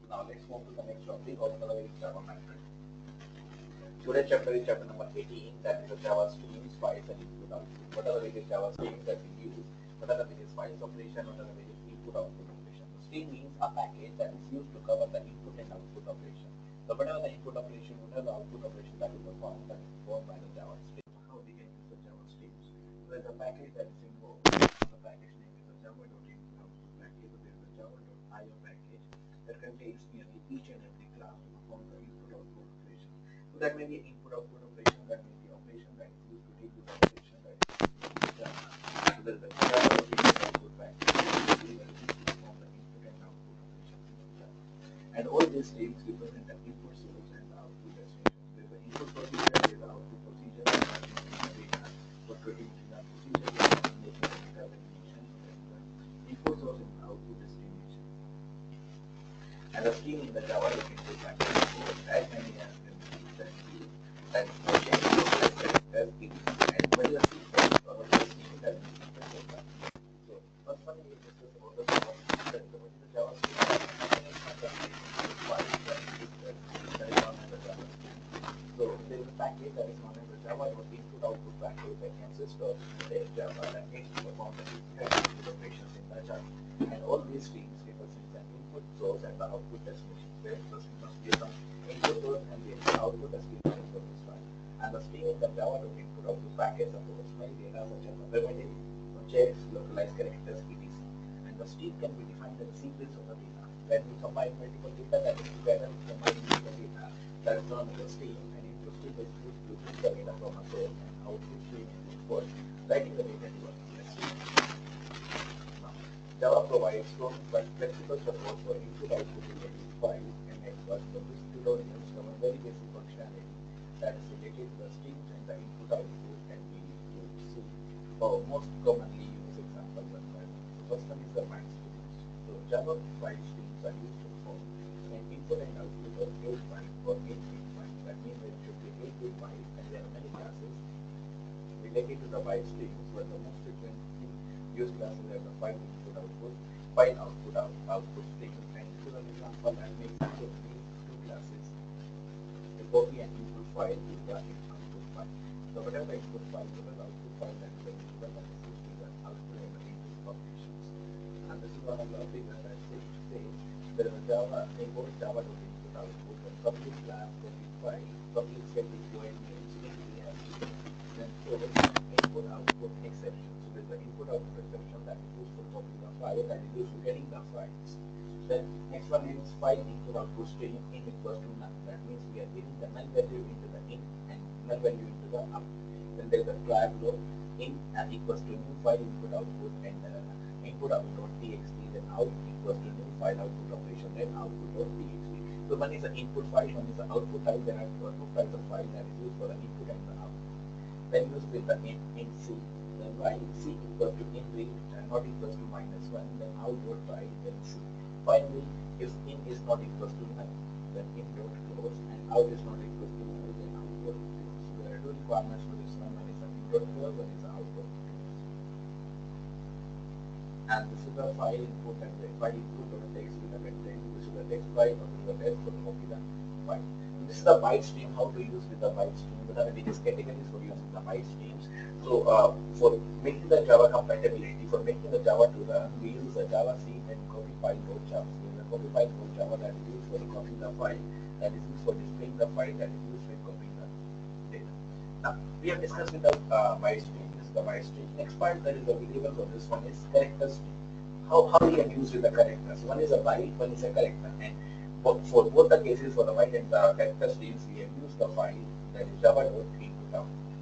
Now let's move to the next topic of the Java method. Today's chapter is chapter number 18, that is the Java streams, files and input output. What are the various Java streams that we use? What are the various files operation? What are the various input output operation? The stream means a package that is used to cover the input and output operation. So whatever the input operation, whatever the output operation that is performed, that is performed by the Java stream. How we can use the Java streams? So there's a package that is involved. The package name is the java.input output package. So there is a java.io package that contains nearly each and every class to perform the input output operation. So that may be input output operation, that may be operation that is used to take the operation that is Java. So there is a java.input output package that is used to perform the input and output operations in Java. And all these streams represent the input source and the output destination. There is the input procedure, there is the output procedure, there is the data for creating the procedure, making the data validation, there is the input source and the output destination. And the stream in the Java input package is as many as the streams that we use, that is the characters in and what is the sequence or what is the stream that we use. So first one we will discuss about the Java stream. What is the Java stream? So there is a package that is known as the Java input output package that consists of Java that needs to perform the input operations in the Java. And all these streams represent the input source and the output destination. There must be some input source and the output destination for this one. And the stream in the Java input output package supports many data such as primitive, objects, localized characters, etc. And the stream can be defined as a sequence of the data. When we combine multiple data that is together, combine multiple data that is known as a stream. And input stream is used to read the data from a source, and output stream is used for writing the data to a stream. Java provides strong but flexible support for input-output related files and networks. So this tutorial covers very basic functionality that is related to the streams and the input-output, and we will see most commonly used examples as well. So first one is the Byte streams. So Java Byte streams are used to perform an input and output of 8 bytes or 8 bit bytes. That means there should be 8 bit bytes, and there are many classes related to the Byte streams, but the most frequently used classes are the file input output, file output streams. And for an example, I make these two classes, the copy and input file to the output file. So whatever the input file, whatever the output file that is available, that is used to the output and the input operations. And this is one of the things that I say there is a Java, import Java to input output, and public class, public file, public static void names, then input output exception. So there's the input output exception that is used for copying the file, that is used for getting the files. Then next one is file input output stream in equals to null. That means we are giving the null value into the in and null value into the out. Then there is a try block in equals to new file input output, and input output.txt, then out equals to new file output operation, then output.txt. So one is the input file, one is the output file. There are two types of file that is used for the input and the output. Then use with the in C, then while C equals to in read and not equals to -1, then out dot try, then C. Finally, if in is not equals to null, then in dot close, and out is not equals to null, then out dot close. So there are two requirements for this one. One is the in dot close, one is the out dot close. And this is the file input and the file input dot text with the content. This is the text file, or this is the text for the copy the file. This is the Byte stream. How to use with the Byte stream? What are the various categories for using the Byte streams? So for making the Java compatibility, for making the Java to run, we use the Java C and copy file.java. So the copy file.java that is used for copying the file, that is used for displaying the file, that is used for copying the data. Now we have discussed with the Byte stream. This is the Byte stream. Next part that is available for this one is character stream. How we can use with the characters? One is a byte, one is a character, and for both the cases, for the byte and the character streams, we have used the file that is java.input output.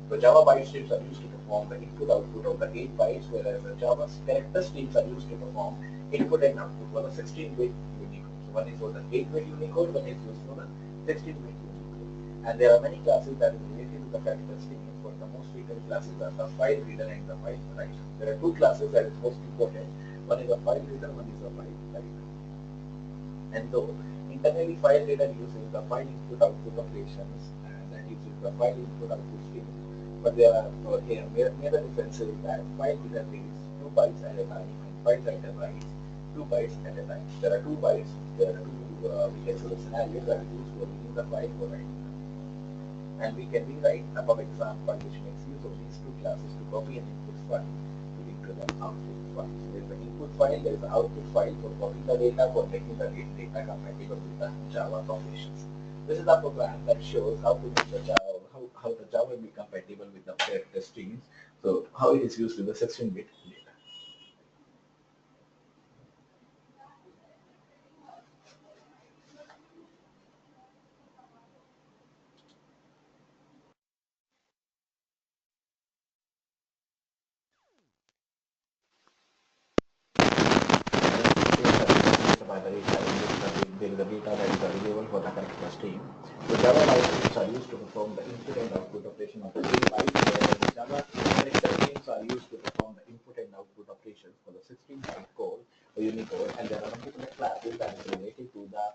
So Java byte streams are used to perform the input output of the 8 bytes, whereas the Java character streams are used to perform input and output for the 16-bit Unicode. So one is for the 8-bit Unicode, one is used for the 16-bit Unicode. And there are many classes that are related to the character streams, but the most frequent classes are the file reader and the file writer. There are two classes that is most important. One is a file reader, one is a file writer. And though internally file reader uses the file input output operations, and that uses the file input output stream, but there are here major differences that file reader reads 2 bytes at a time and file writer writes 2 bytes at a time. There are 2 bytes, there are 2 we can see the scenario that is used for reading the file for writing. And we can rewrite above example which makes use of these two classes to copy an input file to into the output file. So there is the input file, there is the output file for copying the data, for making the data compatible with the Java operations. This is the program that shows how to make the Java, how the Java will be compatible with the character streams. So how it is used with the 16-bit data. By the data, there is a data that is available for the character stream. The Java libraries are used to perform the input and output operation of the byte, whereas the Java character streams are used to perform the input and output operations for the 16-byte code or Unicode, and there are multiple classes that is related to the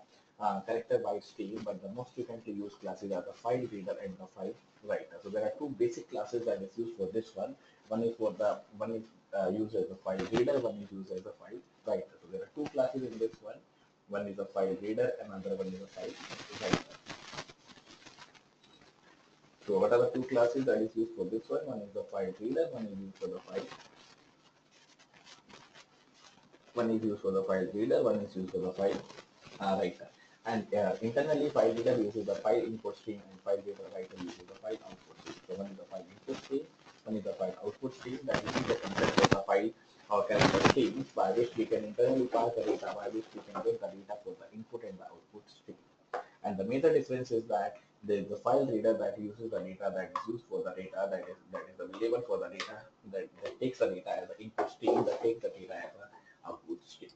character byte stream, but the most frequently used classes are the file reader and the file writer. So there are two basic classes that is used for this one. One is used as a file reader, one is used as a file writer. So there are two classes in this one. One is a file reader, and another one is a file writer. So what are the two classes that is used for this one? One is the file reader, one is used for the file. One is used for the file reader, one is used for the file writer. And internally, file reader uses the file input stream, and file writer uses the file output stream. So one is the file input stream, one is the file output stream. That is the concept of the file or character streams by which we can internally pass the data, by which we can get the data for the input and the output stream. And the major difference is that there is the file reader that uses the data that is used for the data that is available for the data that takes the data as the input stream, that takes the data as the output stream.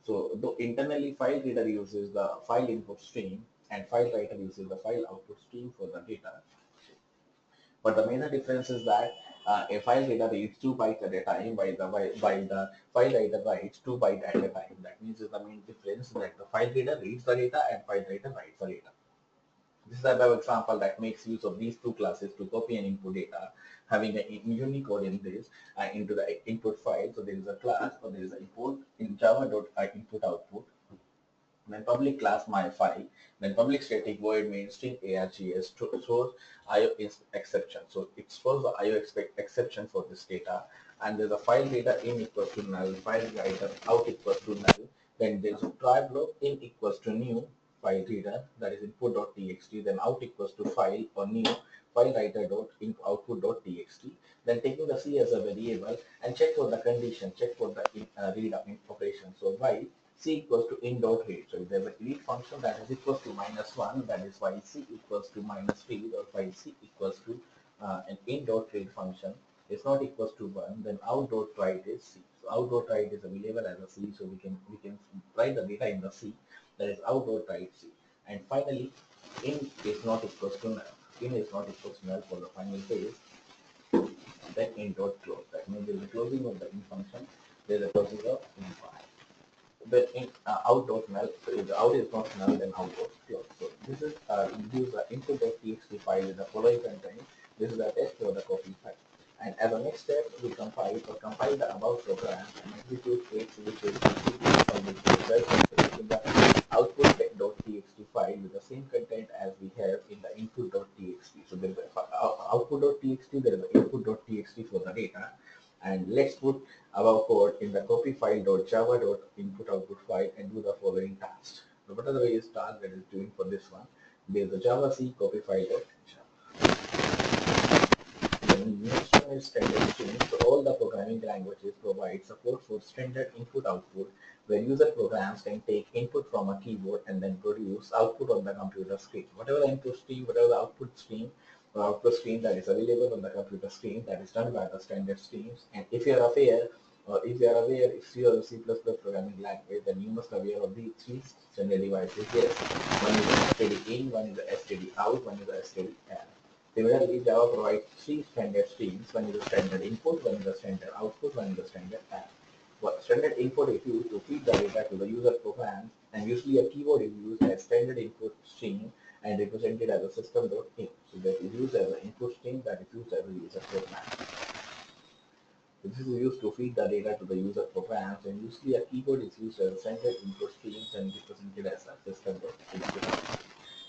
So though internally file reader uses the file input stream and file writer uses the file output stream for the data. But the major difference is that a file reader reads 2 bytes at a time, while the file writer writes 2 bytes at a time. That means is the main difference that the file reader reads the data and file writer writes the data. This is another example that makes use of these two classes to copy and input data, having a Unicode in this into the input file. So there is a class, or there is an import in Java.input output. Then public class my file, then public static void main string args throws IO is exception. So it throws the IO exception for this data, and there's a file reader in equals to null, file writer out equals to null. Then there's a try block in equals to new file reader, that is input.txt, then out equals to file or new file writer dot output.txt. Then taking the C as a variable and check for the condition, check for the read operation. So while C equals to in.read. So if there's a read function that is equals to -1, that is why C equals to -read, or why C equals to an in.read function is not equals to 1, then out.write is C. So out.write is available as a C, so we can write the data in the C, that is out.write C. And finally, in is not equals to null. In is not equals to null for the final phase. Then in.close. That means there is a closing of the in function, there is a closing of in file. The out.null, so if the out is not null, then out.close. So this is gives the input.txt file with the following content. This is a test for the copy file. And as a next step, we compile the above program and execute it, which is the output.txt file with the same content as we have in the input.txt. So there is output.txt, there is the input.txt for the data. And let's put our code in the copy file.java.input output file and do the following tasks. So what are the various tasks that is doing for this one? There is a Java C copy file.java. The next one is standard string. So all the programming languages provide support for standard input output, where user programs can take input from a keyboard and then produce output on the computer screen. Whatever the input stream, whatever the output stream that is available on the computer screen, that is done by the standard streams. And if you are aware, if you are a C++ programming language, then you must be aware of these three standard devices. Yes, one is the std in, one is the std out, one is the std out. Similarly, Java provides three standard streams. One is the standard input, one is the standard output, one is the standard out. Well, standard input is used to feed the data to the user program, and usually a keyword is used as standard input string and represented as a system.in. So that is used as an input string, that is used as a user program. This is used to feed the data to the user programs, and usually a keyboard is used as a standard input streams and represented as a system.input.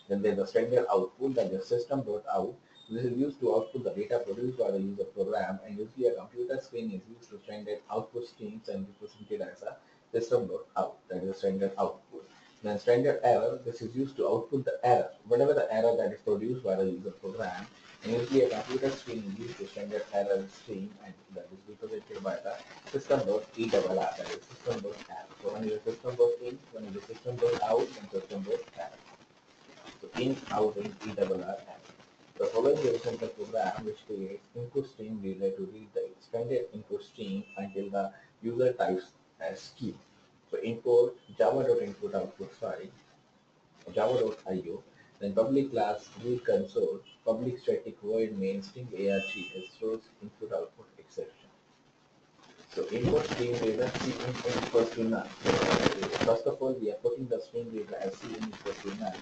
Then there's a standard output, that is system.out. This is used to output the data produced by the user program, and usually a computer screen is used to standard output streams and represented as a system.out, that is standard output. Then standard error, this is used to output the error, whatever the error that is produced by the user program. And usually a computer screen is used to standard error stream, and that is represented by the system.err, that is system.error. So one is a system.in, one is a system.out, and system.error. So in, out, and ERR. The following is a program which creates input stream relay to read the expanded input stream until the user types as key. So import java.input output file, java.io, then public class read console, public static void main string arg as stores input output exception. So input stream reader cin equals to none. First of all, we are putting the stream reader as cin equals to none.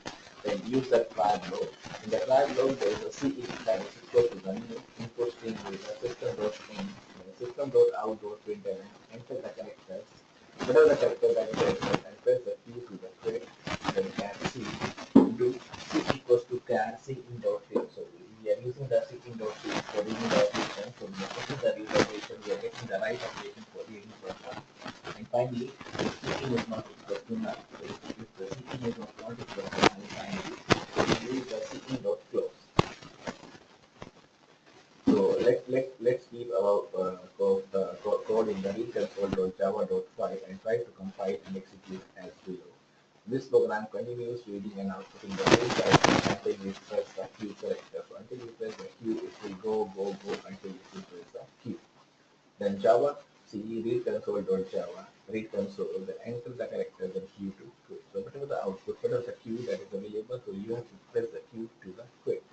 Then use that flag log. In the flag log, there is a cin that is equal to the new input stream reader system.in, system.out.println, enter the characters, whatever the character that is entered, and press the key to the quit. Then can c do c equals to can cin.fill. So we are using the cin.fill for reading the operation. So we are putting the read operation, we are getting the right operation for reading program. And finally, if cin is not equal to none. So if the cin is not equal to none, finally, we use the cin.close. So let's keep our code in the read console.java.file and try to compile and execute as below. This program continues reading and outputting the same character until you press the Q character. So until you press the Q, it will go until you press the Q. Then Java C read console.java read console, then enter the character, then Q to quit. So whatever the output, whatever the Q that is available, so you have to press the Q to the quit.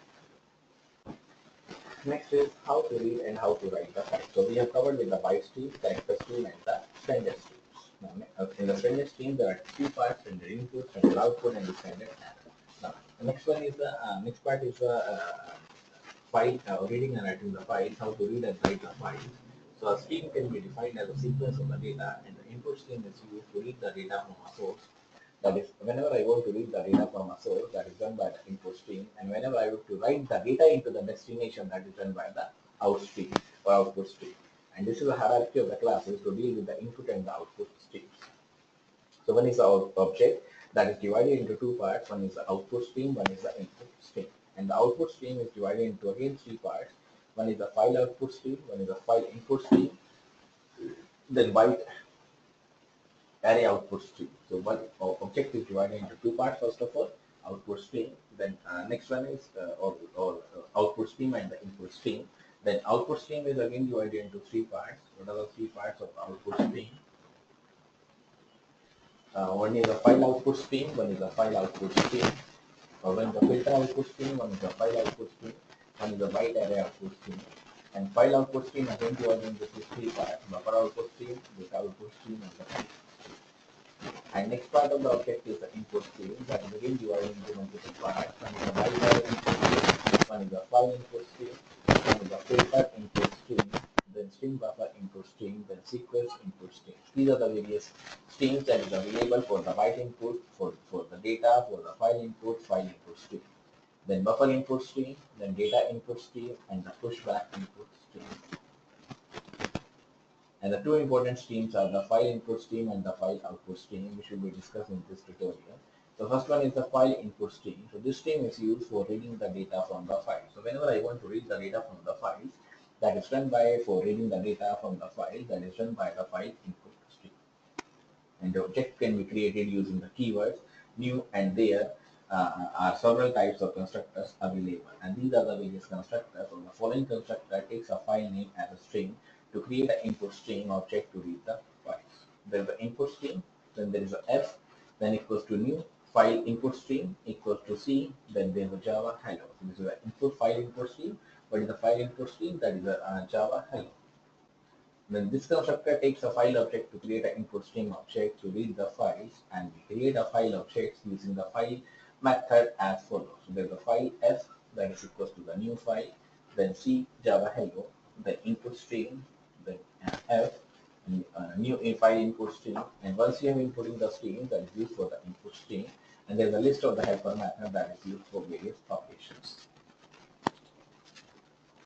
Next is how to read and how to write the file. So we have covered with the byte stream, character stream, and the standard streams. Now, in the standard stream, there are two parts: standard input, standard output, and the standard error. Now, the next one is the next part is the file reading and writing the files. How to read and write the files. So a stream can be defined as a sequence of the data, and the input stream is used to read the data from a source. That is, whenever I want to read the data from a source, that is done by the input stream, and whenever I want to write the data into the destination, that is done by the out stream or output stream. And this is a hierarchy of the classes to deal with the input and the output streams. So one is the object that is divided into two parts. One is the output stream, one is the input stream. And the output stream is divided into again three parts. One is the file output stream, one is the file input stream, then byte array output stream. So one object is divided into two parts. First of all, output stream. Then next one is output stream and the input stream. Then output stream is again divided into three parts. What are the three parts of output stream? One is a file output stream, one is a file output stream. One is a filter output stream, one is a file output stream, one is a byte array output stream. And file output stream again divided into three parts: buffer output stream, data output stream, and the file. And next part of the object is the input stream, that is again divided into multiple parts. One is the byte array input stream, one is the file input stream, one is the filter input stream, then string buffer input stream, then sequence input stream. These are the various streams that is available for the byte input, for the data, for the file input stream. Then buffer input stream, then data input stream, and the pushback input stream. And the two important streams are the file input stream and the file output stream, which will be discussed in this tutorial. The first one is the file input stream. So this stream is used for reading the data from the file. So whenever I want to read the data from the files, that is done by, for reading the data from the file, that is done by the file input stream. And the object can be created using the keywords new and there. Are several types of constructors available, and these are the various constructors. So the following constructor takes a file name as a string to create an input stream object to read the files. There is the input stream, then there is a f, then equals to new file input stream equals to c, then there is a Java hello. So this is the input file input stream. What is the file input stream? That is a Java hello. Then this constructor takes a file object to create an input stream object to read the files, and we create a file object using the file method as follows. So there is a file f that is equals to the new file, then c Java hello, then input stream, then F, new file input stream, and once you have inputting the stream, that is used for the input stream, and there is a list of the helper method that is used for various operations.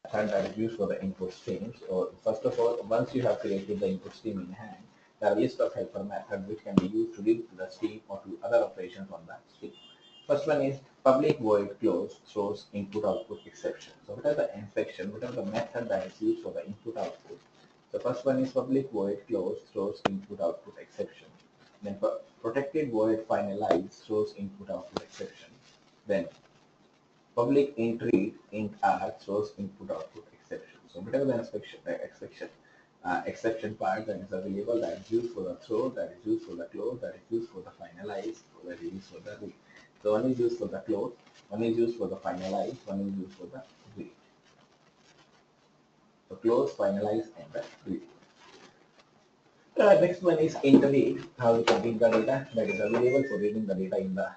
Method that is used for the input streams, or first of all, once you have created the input stream in hand, there are a list of helper methods which can be used to read the stream or to other operations on that stream. First one is public void close throws input output exception. So what are the exception, what are the method that is used for the input output? The first one is public void close throws input output exception. Then protected void finalize throws input output exception. Then public int read int r throws input output exception. So whatever the exception part that is available, that is used for the throw, that is used for the close, that is used for the finalize, that is used for the read. So one is used for the close, one is used for the finalize, one is used for the read. So close, finalize, and the read. Next one is int read, how you can read the data that is available for reading the data in the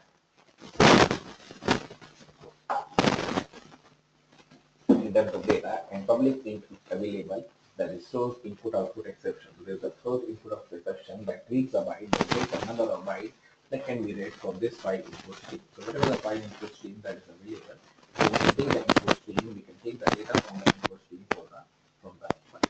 in terms of data, and public int available, that is throws input output exception. So there is a throws input output exception that reads a byte, that reads a number of byte that can be read from this file input stream. So whatever the file input stream that is available, so we can take the input stream, we can take the data from the input stream from the file.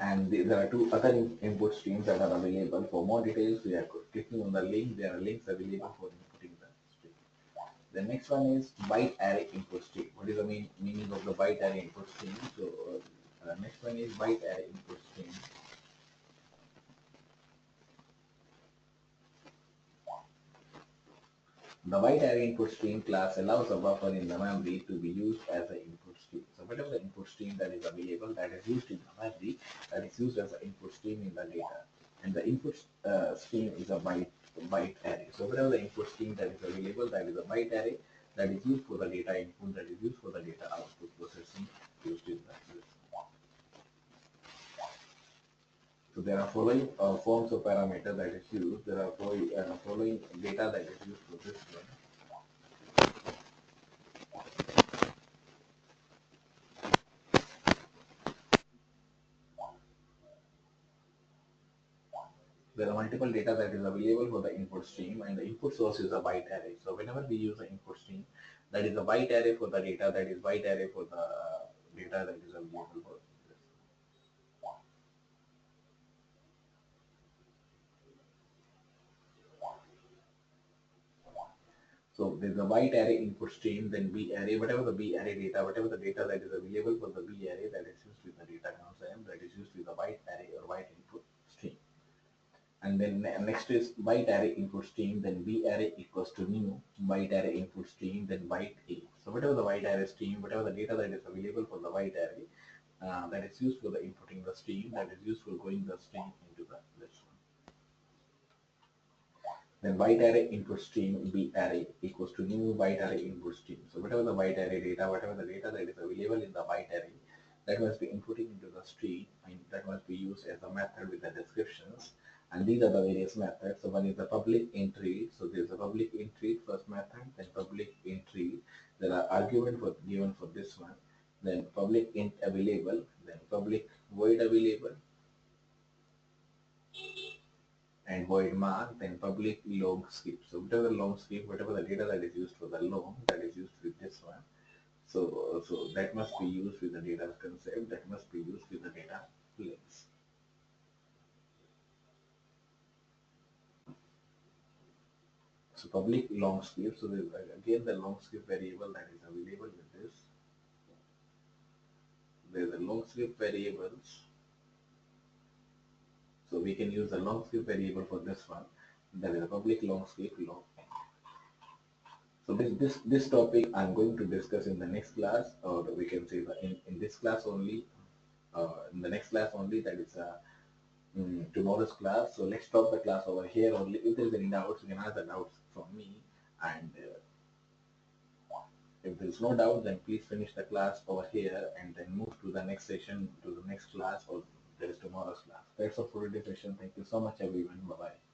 And there are two other input streams that are available. For more details, we are clicking on the link. There are links available for inputting the stream. The next one is byte array input stream. What is the meaning of the byte array input stream? So next one is byte array input stream. The byte array input stream class allows a buffer in the memory to be used as an input stream. So whatever the input stream that is available, that is used in the memory, that is used as an input stream in the data. And the input stream is a byte array. So whatever the input stream that is available, that is a byte array that is used for the data input, that is used for the data output processing used in the system. So there are following forms of parameter that is used. There are following data that is used for this one. There are multiple data that is available for the input stream, and the input source is a byte array. So whenever we use the input stream, that is a byte array for the data, that is byte array for the data that is available for this. So there's a byte array input stream, then B array, whatever the B array data, whatever the data that is available for the B array, that is used with the data constant, that is used with the byte array or byte input stream. And then next is byte array input stream, then B array equals to new byte array input stream, then byte A. So whatever the byte array stream, whatever the data that is available for the byte array, that is used for the inputting the stream, that is used for going the stream into the this one. Then byte array input stream B array equals to new byte array input stream. So whatever the byte array data, whatever the data that is available in the byte array, that must be inputting into the stream, and that must be used as a method with the descriptions. And these are the various methods. So one is the public int read. So there is a public int read first method, then public int read. There are arguments given for this one. Then public int available, then public void available, and void mark, then public long skip. So whatever the long skip, whatever the data that is used for the long, that is used with this one. So that must be used with the data concept, that must be used with the data links. So public long skip, so again the long skip variable that is available with this. There is a long skip variables. So we can use the long skip variable for this one. That is a public long skip long. So this topic I'm going to discuss in the next class, or we can say in this class only, in the next class only, that is tomorrow's class. So let's stop the class over here only. If there is any doubts, you can ask the doubts from me, and If there is no doubt, then please finish the class over here and then move to the next session, to the next class, or there is tomorrow's class. That's all for today's session. Thank you so much, everyone. Bye bye.